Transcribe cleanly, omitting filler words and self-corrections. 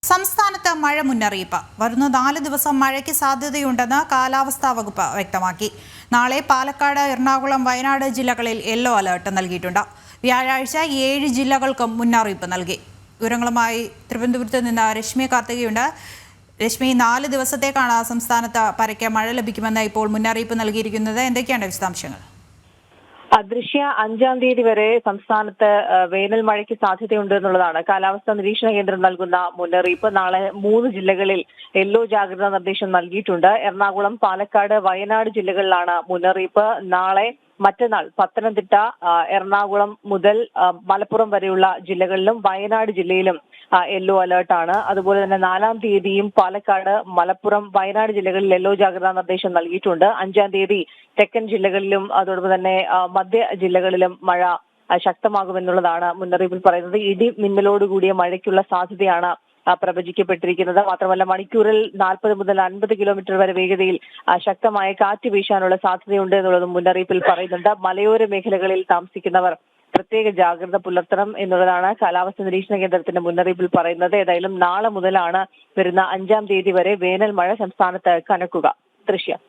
സംസ്ഥാനത്ത് മഴ മുന്നറിയിപ്പ്. വരുന്ന 4 ദിവസം മഴയ്ക്ക് സാധ്യതയുണ്ടെന്ന് കാലാവസ്ഥാ വകുപ്പ് വ്യക്തമാക്കി. നാളെ പാലക്കാട്, എറണാകുളം, വയനാട് ജില്ലകളിൽ യെല്ലോ അലർട്ട് നൽകിയിട്ടുണ്ട്. വ്യാഴാഴ്ച 7 ജില്ലകൾക്കും മുന്നറിയിപ്പ് നൽകി. വിവരങ്ങളുമായി തിരുവനന്തപുരത്ത് നിന്ന് രശ്മി കാർത്തികയുണ്ട്. രശ്മി, 4 ദിവസത്തേക്കാണ് സംസ്ഥാനത്ത് പരക്കെ മഴ ലഭിക്കുമെന്ന് ഇപ്പോൾ മുന്നറിയിപ്പ് നൽകിയിരിക്കുന്നത്. എന്തൊക്കെയാണ് വിശദാംശങ്ങൾ? ദൃശ്യ 5-ാം തീയതി വരെ സംസ്ഥാനത്ത് വേനൽ മഴയ്ക്ക് സാധ്യതയുണ്ട് എന്നുള്ളതാണ് കാലാവസ്ഥാ നിരീക്ഷണ കേന്ദ്രം നൽകുന്ന മുന്നറിയിപ്പ്. നാളെ 3 ജില്ലകളിൽ യെല്ലോ ജാഗ്രതാ നിർദ്ദേശം നൽകിയിട്ടുണ്ട്. എറണാകുളം, പാലക്കാട്, വയനാട് ജില്ലകളിലാണ് മുന്നറിയിപ്പ്. നാളെ, മറ്റന്നാൾ പത്തനംതിട്ട, എറണാകുളം മുതൽ മലപ്പുറം വരെയുള്ള ജില്ലകളിലും വയനാട് ജില്ലയിലും യെല്ലോ അലേർട്ടാണ്. അതുപോലെ തന്നെ 4-ാം തീയതിയും പാലക്കാട്, മലപ്പുറം, വയനാട് ജില്ലകളിൽ യെല്ലോ ജാഗ്രതാ നിർദ്ദേശം നൽകിയിട്ടുണ്ട്. 5-ാം തീയതി തെക്കൻ ജില്ലകളിലും അതോടൊപ്പം തന്നെ മധ്യ ജില്ലകളിലും മഴ ശക്തമാകുമെന്നുള്ളതാണ് മുന്നറിയിപ്പിൽ പറയുന്നത്. ഇടി മിന്നലോടുകൂടിയ മഴയ്ക്കുള്ള സാധ്യതയാണ് പ്രവചിക്കപ്പെട്ടിരിക്കുന്നത്. മാത്രമല്ല, മണിക്കൂറിൽ 40 മുതൽ 50 കിലോമീറ്റർ വരെ വേഗതയിൽ ശക്തമായ കാറ്റ് വീശാനുള്ള സാധ്യതയുണ്ട് എന്നുള്ളതും മുന്നറിയിപ്പിൽ പറയുന്നുണ്ട്. മലയോര മേഖലകളിൽ താമസിക്കുന്നവർ പ്രത്യേക ജാഗ്രത പുലർത്തണം എന്നുള്ളതാണ് കാലാവസ്ഥാ നിരീക്ഷണ കേന്ദ്രത്തിന്റെ മുന്നറിയിപ്പിൽ പറയുന്നത്. ഏതായാലും നാളെ മുതലാണ് വരുന്ന 5-ാം തീയതി വരെ വേനൽ മഴ സംസ്ഥാനത്ത് കനക്കുക. ദൃശ്യം.